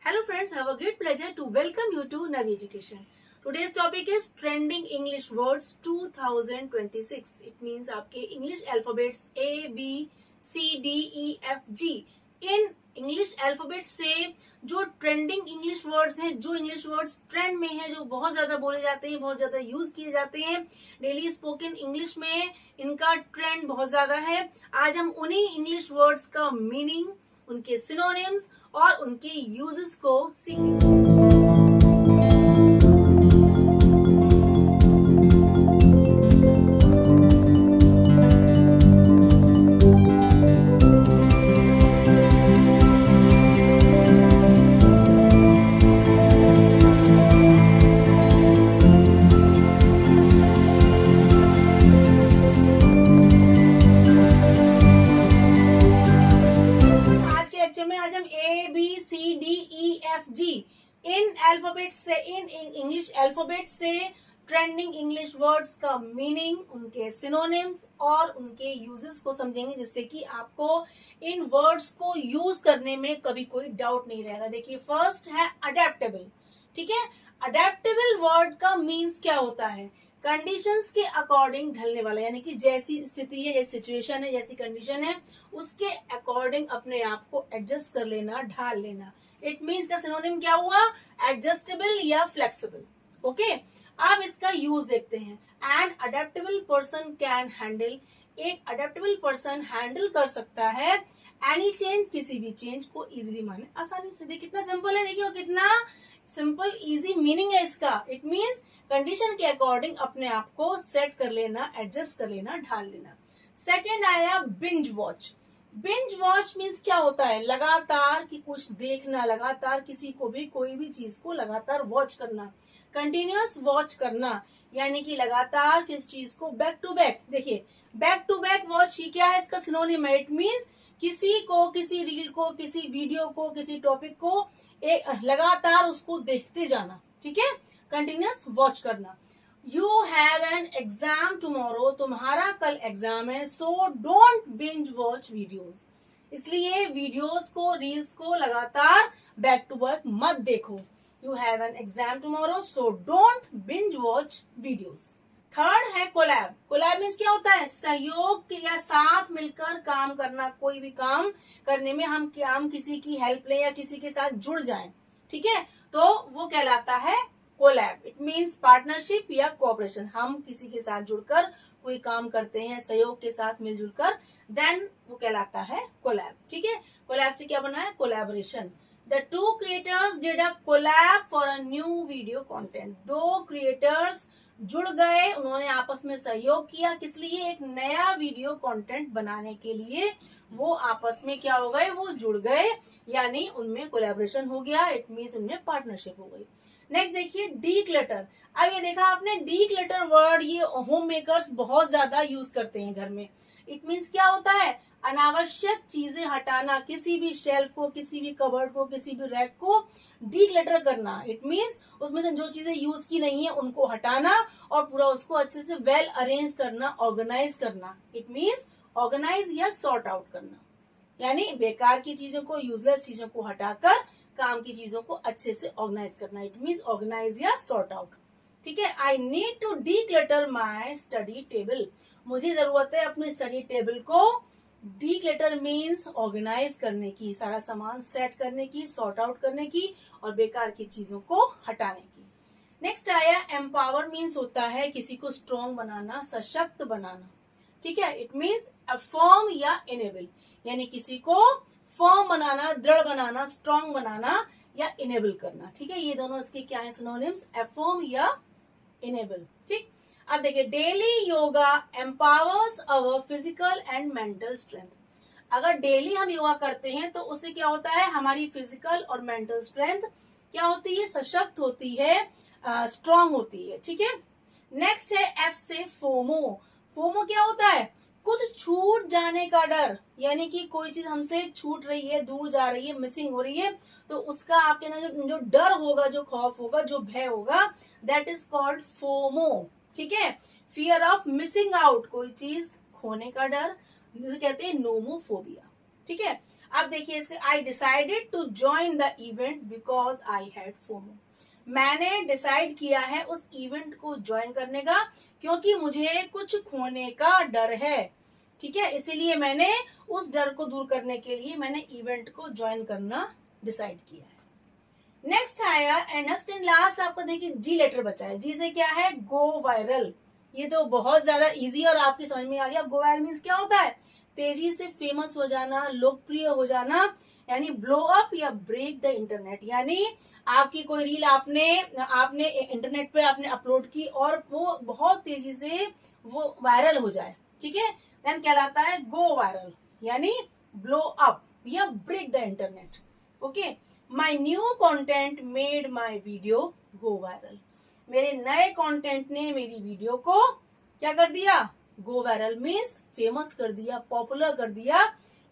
Hello friends, I have a great pleasure to welcome you to Navi Education. Today's topic is Trending English Words 2026. It means आपके English alphabets A, B, C, D, E, F, G. In English alphabet से जो trending English words हैं, जो English words trend में हैं, जो बहुत ज्यादा बोले जाते हैं, बहुत ज्यादा यूज किए जाते हैं डेली स्पोकन इंग्लिश में, इनका ट्रेंड बहुत ज्यादा है। आज हम उन्हीं इंग्लिश वर्ड्स का मीनिंग, उनके सिनोनिम्स और उनके यूजेस को सीखेंगे। आज हम A B C D E F G इन अल्फाबेट से, इन इंग्लिश अल्फाबेट से ट्रेंडिंग इंग्लिश वर्ड्स का मीनिंग, उनके सिनोनिम्स और उनके यूजेस को समझेंगे, जिससे कि आपको इन वर्ड्स को यूज करने में कभी कोई डाउट नहीं रहेगा। देखिए, फर्स्ट है अडेप्टेबल। ठीक है, अडेप्टेबल वर्ड का मीन्स क्या होता है? कंडीशंस के अकॉर्डिंग ढलने वाला, यानी कि जैसी स्थिति है, जैसी सिचुएशन है, जैसी कंडीशन है, उसके अकॉर्डिंग अपने आप को एडजस्ट कर लेना, ढाल लेना। इट मीन्स का सिनोनिम क्या हुआ? एडजस्टेबल या फ्लेक्सिबल। ओके, अब इसका यूज देखते हैं। An adaptable person can handle, एक अडेप्टेबल पर्सन हैंडल कर सकता है एनी चेंज, किसी भी चेंज को इजिली, माने आसानी से। देखिए कितना सिंपल है, देखिए कितना सिंपल इजी मीनिंग है इसका। इट मीन्स कंडीशन के अकॉर्डिंग अपने आप को सेट कर लेना, एडजस्ट कर लेना, ढाल लेना। सेकेंड आया binge watch. Binge watch means क्या होता है? लगातार की कुछ देखना, लगातार किसी को भी, कोई भी चीज को लगातार वॉच करना, कंटिन्यूअस वॉच करना, यानी कि लगातार किस चीज को बैक टू बैक। देखिए बैक टू बैक वॉच, ये क्या है? इसका सिनोनिम है। इट मीन्स किसी को, किसी रील को, किसी वीडियो को, किसी टॉपिक को एक लगातार उसको देखते जाना। ठीक है, कंटिन्यूअस वॉच करना। You have an exam tomorrow, तुम्हारा कल एग्जाम है, so don't binge watch videos, इसलिए वीडियोस को, रील्स को लगातार बैक टू बैक मत देखो। You have an exam tomorrow, so don't binge watch videos. Third है कोलैब। कोलैब मीन्स क्या होता है? सहयोग या साथ मिलकर काम करना। कोई भी काम करने में हम किसी की हेल्प लें या किसी के साथ जुड़ जाएं, ठीक है, तो वो कहलाता है कोलैब। इट मीन्स पार्टनरशिप या कोऑपरेशन। हम किसी के साथ जुड़कर कोई काम करते हैं सहयोग के साथ मिलजुल कर, देन वो कहलाता है कोलैब। ठीक है, कोलैब से क्या बना है? Collaboration. The two creators did a collab for a new video content. दो क्रिएटर्स जुड़ गए, उन्होंने आपस में सहयोग किया, किस लिए? एक नया वीडियो कंटेंट बनाने के लिए वो आपस में क्या हो गए? वो जुड़ गए, यानी उनमें कोलैबोरेशन हो गया। इट मीन्स उनमें पार्टनरशिप हो गई। नेक्स्ट देखिए डीक्लटर। अब ये देखा आपने डीक्लटर वर्ड, ये होम मेकर्स बहुत ज्यादा यूज करते हैं घर में। इट मीन्स क्या होता है? अनावश्यक चीजें हटाना, किसी भी शेल्फ को, किसी भी कबर्ड को, किसी भी रैक को डीक्लटर करना। इट मीन्स उसमें से जो चीजें यूज की नहीं है उनको हटाना और पूरा उसको अच्छे से वेल अरेंज करना, ऑर्गेनाइज करना। इट मीन्स ऑर्गेनाइज या सॉर्ट आउट करना, यानी बेकार की चीजों को, यूजलेस चीजों को हटाकर काम की चीजों को अच्छे से ऑर्गेनाइज करना। इट मीन्स ऑर्गेनाइज या सॉर्ट आउट। ठीक है, I need to declutter my study table, मुझे जरूरत है अपने स्टडी टेबल को डीक्लटर मीन्स ऑर्गेनाइज करने की, सारा सामान सेट करने की, सॉर्ट आउट करने की और बेकार की चीजों को हटाने की। नेक्स्ट आया एम्पावर। मीन्स होता है किसी को स्ट्रॉन्ग बनाना, सशक्त बनाना। ठीक है, इट मीन्स अफर्म या इनेबल, यानी किसी को फर्म बनाना, दृढ़ बनाना, स्ट्रॉन्ग बनाना या इनेबल करना। ठीक है, ये दोनों इसके क्या है सिनोनिम्स? अफर्म या इनेबल। ठीक, अब देखिए daily yoga empowers our physical and mental strength. अगर डेली हम योगा करते हैं तो उससे क्या होता है? हमारी फिजिकल और मेंटल स्ट्रेंथ क्या होती है? सशक्त होती है, स्ट्रांग होती है। ठीक है, नेक्स्ट है एफ से फोमो। फोमो क्या होता है? कुछ छूट जाने का डर, यानी कि कोई चीज हमसे छूट रही है, दूर जा रही है, मिसिंग हो रही है, तो उसका आपके अंदर जो डर होगा, जो खौफ होगा, जो भय होगा, दैट इज कॉल्ड फोमो। ठीक है, फियर ऑफ मिसिंग आउट, कोई चीज खोने का डर, जिसे कहते हैं नोमोफोबिया। ठीक है, अब देखिए इसके, I decided to join the event because I had FOMO. मैंने डिसाइड किया है उस इवेंट को ज्वाइन करने का क्योंकि मुझे कुछ खोने का डर है। ठीक है, इसीलिए मैंने उस डर को दूर करने के लिए मैंने इवेंट को ज्वाइन करना डिसाइड किया है। नेक्स्ट आया एंड नेक्स्ट एंड लास्ट आपको देखिए जी लेटर बचा है। जी से क्या है, गो वायरल। ये तो बहुत ज्यादा इजी और आपकी समझ में आ गया। अब गो वायरल मीन्स क्या होता है, तेजी से फेमस हो जाना, लोकप्रिय हो जाना, यानी ब्लो अप या ब्रेक द इंटरनेट। यानी आपकी कोई रील आपने आपने इंटरनेट पे आपने अपलोड की और वो बहुत तेजी से वो वायरल हो जाए, ठीक है, देन कहलाता है गो वायरल, यानी ब्लो अप या break the internet. Okay, my new content made my video go viral. मेरे नए कंटेंट ने मेरी वीडियो को क्या कर दिया, गो वायरल मीन्स फेमस कर दिया, पॉपुलर कर दिया,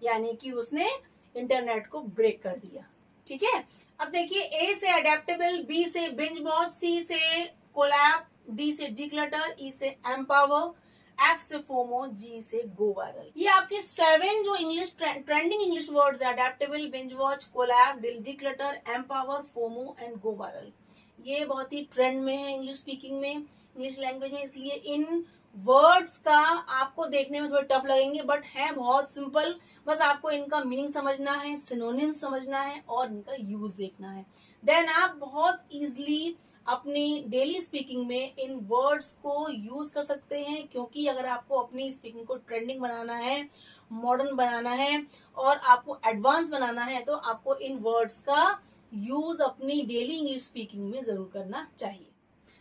यानी कि उसने इंटरनेट को ब्रेक कर दिया। ठीक है, अब देखिए ए से अडेप्टेबल, बी से बिंज वॉच, सी से कोलैब, डी से डिक्लटर, ई से एम्पावर, एफ से फोमो, जी से गो वायरल। ये आपके 7 जो इंग्लिश ट्रेंडिंग इंग्लिश वर्ड्स है, adaptable, binge watch, collab, declutter, empower, FOMO and go viral. ये बहुत ही ट्रेंड में है इंग्लिश स्पीकिंग में, इंग्लिश लैंग्वेज में, इसलिए इन वर्ड्स का आपको देखने में थोड़े टफ लगेंगे बट है बहुत सिंपल। बस आपको इनका मीनिंग समझना है, सिनोनिम्स समझना है और इनका यूज देखना है, देन आप बहुत इजीली अपनी डेली स्पीकिंग में इन वर्ड्स को यूज कर सकते हैं। क्योंकि अगर आपको अपनी स्पीकिंग को ट्रेंडिंग बनाना है, मॉडर्न बनाना है और आपको एडवांस बनाना है तो आपको इन वर्ड्स का यूज अपनी डेली इंग्लिश स्पीकिंग में जरूर करना चाहिए।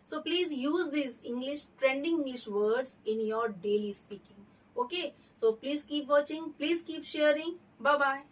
So please use these trending English words in your daily speaking. Okay. So please keep watching. Please keep sharing. Bye bye.